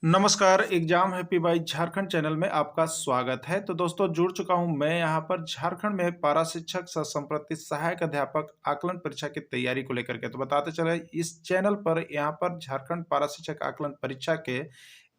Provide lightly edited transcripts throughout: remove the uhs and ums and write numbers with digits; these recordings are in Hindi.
नमस्कार, exam happy by Jharkhand channel में आपका स्वागत है। तो दोस्तों जुड़ चुका हूं मैं यहां पर झारखंड में पारा शिक्षक सह संप्रति सहायक अध्यापक आकलन परीक्षा की तैयारी को लेकर के। तो बताते चले इस चैनल पर यहां पर झारखंड पारा शिक्षक आकलन परीक्षा के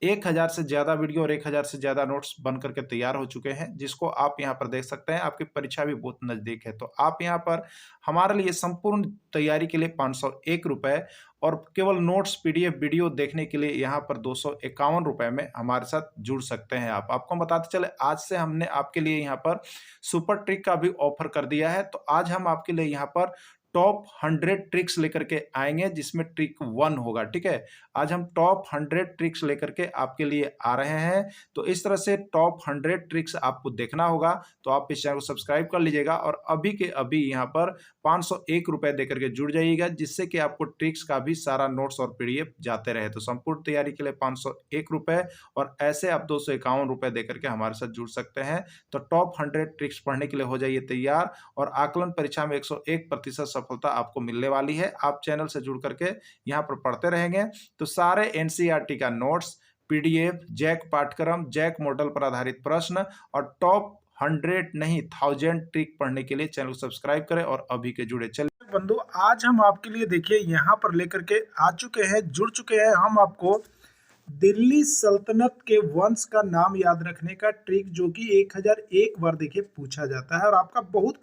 1000 से ज़्यादा वीडियो और 1000 से ज़्यादा नोट्स बन करके तैयार हो चुके हैं, जिसको आप यहाँ पर देख सकते हैं। आपकी परीक्षा भी बहुत नज़दीक है, तो आप यहाँ पर हमारे लिए संपूर्ण तैयारी के लिए ₹501 और केवल नोट्स, पीडीएफ, वीडियो देखने के लिए यहाँ पर ₹251 में हमारे साथ जुड़ सकते हैं आप। आपको हम बताते चले आज से हमने आपके लिए यहाँ पर सुपर ट्रिक का भी ऑफर कर दिया है। तो आज हम आपके लिए यहाँ पर टॉप 100 ट्रिक्स लेकर के आएँगे, जिसमें ट्रिक 1 होगा, ठीक है? आज हम टॉप 100 ट्रिक्स लेकर के आपके लिए आ रहे हैं। तो इस तरह से टॉप 100 ट्रिक्स आपको देखना होगा, तो आप इस चैनल को सब्सक्राइब कर लीजिएगा और अभी के अभी यहाँ पर ₹501 देकर के जुड़ जाइएगा, जिससे कि आपको ट्रिक्स का भी सारा नोट्स और पीडीएफ जाते रहे। तो संपूर्ण तैयारी के लिए ₹501 और ऐसे आप ₹251 देकर के हमारे साथ जुड़ सकते हैं। तो टॉप 100 ट्रिक्स पढ़ने के लिए हो जाइए तैयार और आकलन परीक्षा में 101% सफलता आपको मिलने वाली है। आप चैनल से जुड़ करके यहाँ पर पढ़ते रहेंगे तो सारे एनसीईआरटी का नोट्स, पीडीएफ, जैक पाठ्यक्रम, जैक मॉडल पर आधारित प्रश्न और टॉप 100 नहीं 1000 ट्रिक पढ़ने के लिए चैनल को सब्सक्राइब करें और अभी के जुड़े। चलिए बंधु, आज हम आपके लिए देखिए यहाँ पर लेकर के आ चुके हैं, जुड़ चुके हैं हम आपको दिल्ली सल्तनत के वंश का नाम याद रखने का ट्रिक, जो कि 1001 बार देखिए पूछा जाता है और आपका बहुत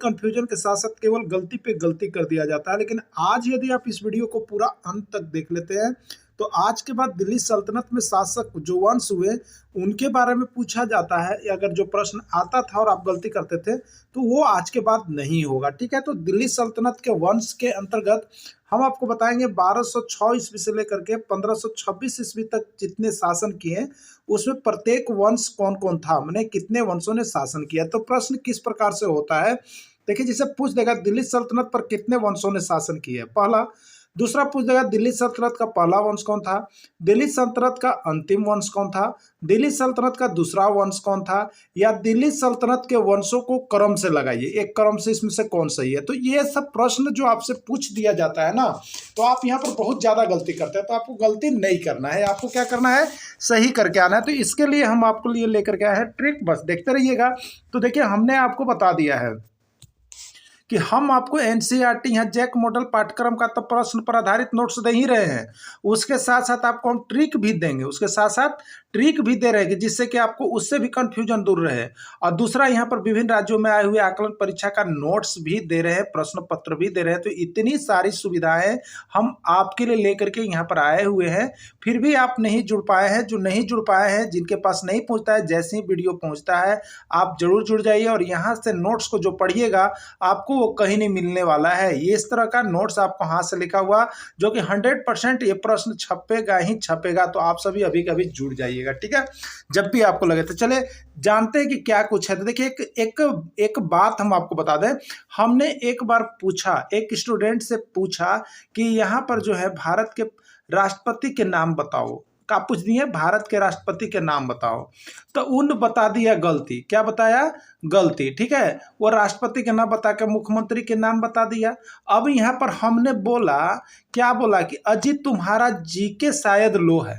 कंफ्यूजन के साथ साथ केवल गलती पे गलती कर दिया जाता है। लेकिन आज यदि आप इस वीडियो को पूरा अंत तक देख लेते हैं तो आज के बाद दिल्ली सल्तनत में शासक जो वंश हुए उनके बारे में पूछा जाता है। अगर जो प्रश्न आता था और आप गलती करते थे तो वो आज के बाद नहीं होगा, ठीक है? तो दिल्ली सल्तनत के वंश के अंतर्गत हम आपको बताएंगे 1206 ईस्वी से लेकर के 1526 ईस्वी तक जितने शासन किए उसमें प्रत्येक वंश कौन कौन था, मैंने कितने वंशों ने शासन किया। तो प्रश्न किस प्रकार से होता है देखिए, जिसे पूछ देगा दिल्ली सल्तनत पर कितने वंशों ने शासन किया, पहला। दूसरा पूछ देगा दिल्ली सल्तनत का पहला वंश कौन था, दिल्ली सल्तनत का अंतिम वंश कौन था, दिल्ली सल्तनत का दूसरा वंश कौन था, या दिल्ली सल्तनत के वंशों को क्रम से लगाइए, एक क्रम से इसमें से कौन सही है। तो ये सब प्रश्न जो आपसे पूछ दिया जाता है ना, तो आप यहाँ पर बहुत ज़्यादा गलती करते हैं। तो आपको गलती नहीं करना है, आपको क्या करना है, सही करके आना है। तो इसके लिए हम आपको लिए लेकर के आए हैं ट्रिक, बस देखते रहिएगा। तो देखिए हमने आपको बता दिया है कि हम आपको एनसीईआरटी यहाँ जैक मॉडल पाठ्यक्रम का तो प्रश्न पर आधारित नोट्स दे ही रहे हैं, उसके साथ साथ आपको हम ट्रिक भी देंगे, उसके साथ साथ ट्रिक भी दे रहे हैं जिससे कि आपको उससे भी कंफ्यूजन दूर रहे। और दूसरा यहाँ पर विभिन्न राज्यों में आए हुए आकलन परीक्षा का नोट्स भी दे रहे हैं, प्रश्न पत्र भी दे रहे हैं। तो इतनी सारी सुविधाएं हम आपके लिए लेकर के यहाँ पर आए हुए हैं, फिर भी आप नहीं जुड़ पाए हैं। जो नहीं जुड़ पाए हैं, जिनके पास नहीं पहुँचता है, जैसे ही वीडियो पहुँचता है आप जरूर जुड़ जाइए और यहाँ से नोट्स को जो पढ़िएगा आपको वो कहीं नहीं मिलने वाला है। ये इस तरह का नोट्स आपको हाथ से लिखा हुआ जो कि 100% ये प्रश्न छपेगा ही छपेगा। तो आप सभी अभी कभी जुड़ जाइएगा, ठीक है, जब भी आपको लगे। तो चले जानते हैं कि क्या कुछ है। तो देखिए एक बात हम आपको बता दें, हमने एक बार पूछा, एक स्टूडेंट से पूछा कि यहाँ पर जो है भारत के राष्ट्रपति के नाम बताओ, का पूछ दिए भारत के राष्ट्रपति के नाम बताओ, तो उन बता दिया गलती, क्या बताया, गलती, ठीक है। वो राष्ट्रपति के नाम बता के मुख्यमंत्री के नाम बता दिया। अब यहाँ पर हमने बोला, क्या बोला कि अजी तुम्हारा जीके शायद लो है,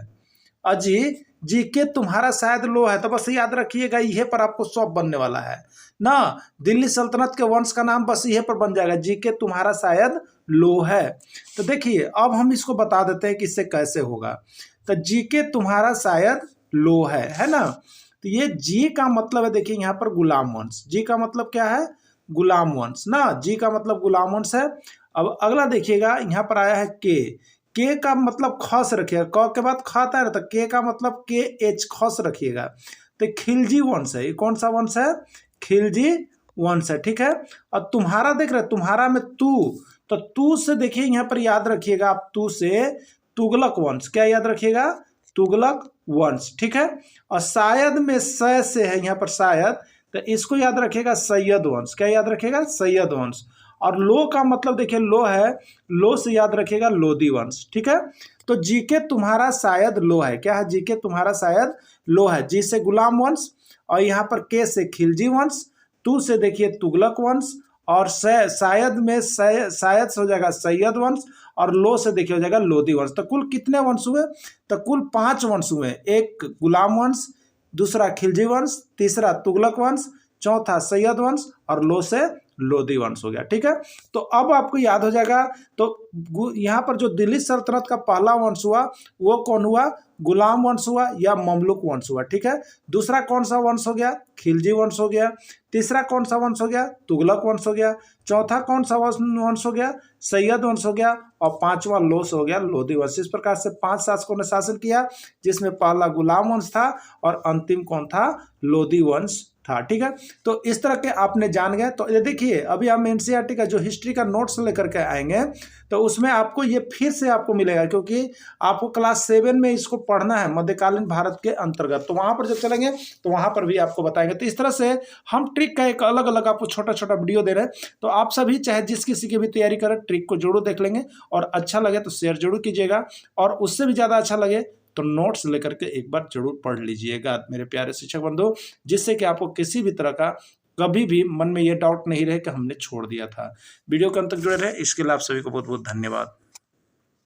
अजी जीके तुम्हारा शायद लो है। तो बस याद रखिएगा, यह पर आपको सॉल्व बनने वाला है ना, दिल्ली सल्तनत के वंश का नाम बस यह पर बन जाएगा, जीके तुम्हारा शायद लो है। तो देखिए अब हम इसको बता देते हैं कि इससे कैसे होगा। तो जीके तुम्हारा शायद लो है ना। तो ये जी का मतलब है, देखिए यहाँ पर गुलाम वंश, जी का मतलब क्या है, गुलाम वंश ना, जी का मतलब गुलाम वंश है। अब अगला देखिएगा, यहाँ पर आया है के का मतलब खस रखिएगा, क के बाद ख आता है ना, तो के का मतलब के एच खस रखिएगा। तो खिलजी वंश है, ये कौन सा वंश है, खिलजी वंश है, ठीक है। और तुम्हारा देख रहे, तुम्हारा में तू, तो तू से देखिए यहाँ पर याद रखिएगा आप, तू से तुगलक वंश, क्या याद रखिएगा, तुगलक वंश, ठीक है। और शायद में से है यहाँ पर शायद, तो इसको याद रखिएगा सैयद वंश, क्या याद रखिएगा, सैयद वंश। और लो का मतलब देखिए लो है, लो से याद रखिएगा लोधी वंश, ठीक है। तो जीके तुम्हारा शायद लो है, क्या है, जीके तुम्हारा शायद लो है। जी से गुलाम वंश और यहाँ पर के से खिलजी वंश, तू से देखिए तुगलक वंश और शायद में शायद से हो जाएगा सैयद वंश, और लो से देखिए हो जाएगा लोदी वंश। तो कुल कितने वंश हुए? तो कुल 5 वंश हुए। एक गुलाम वंश, दूसरा खिलजी वंश, तीसरा तुगलक वंश, चौथा सैयद वंश, और लो से लोदी वंश हो गया। ठीक है, तो अब आपको याद हो जाएगा। तो यहाँ पर जो दिल्ली सल्तनत का पहला वंश हुआ वो कौन हुआ? गुलाम वंश हुआ या ममलुक वंश हुआ। ठीक है, दूसरा कौन सा वंश हो गया? खिलजी वंश हो गया। तीसरा कौन सा वंश हो गया? तुगलक वंश हो गया। चौथा कौन सा वंश हो गया? सैयद वंश हो गया। और पांचवा लोस हो गया लोदी वंश। इस प्रकार से 5 शासकों ने शासन किया, जिसमें पहला गुलाम वंश था और अंतिम कौन था? लोदी वंश था। ठीक है, तो इस तरह के आपने जान गए। तो ये देखिए, अभी हम एनसीईआरटी का जो हिस्ट्री का नोट्स लेकर के आएंगे तो उसमें आपको ये फिर से आपको मिलेगा, क्योंकि आपको क्लास 7 में इसको पढ़ना है मध्यकालीन भारत के अंतर्गत। तो वहां पर जब चलेंगे तो वहां पर भी आपको बताएंगे। तो इस तरह से हम ट्रिक का एक अलग अलग आपको छोटा छोटा वीडियो दे रहे हैं। तो आप सभी चाहे जिस किसी की भी तैयारी करें, ट्रिक को जरूर देख लेंगे, और अच्छा लगे तो शेयर जरूर कीजिएगा, और उससे भी ज्यादा अच्छा लगे तो नोट्स लेकर के एक बार जरूर पढ़ लीजिएगा मेरे प्यारे शिक्षक बंधु, जिससे कि आपको किसी भी तरह का कभी भी मन में ये डाउट नहीं रहे कि हमने छोड़ दिया था। वीडियो के अंत तक जुड़े रहे, इसके लिए आप सभी को बहुत बहुत धन्यवाद।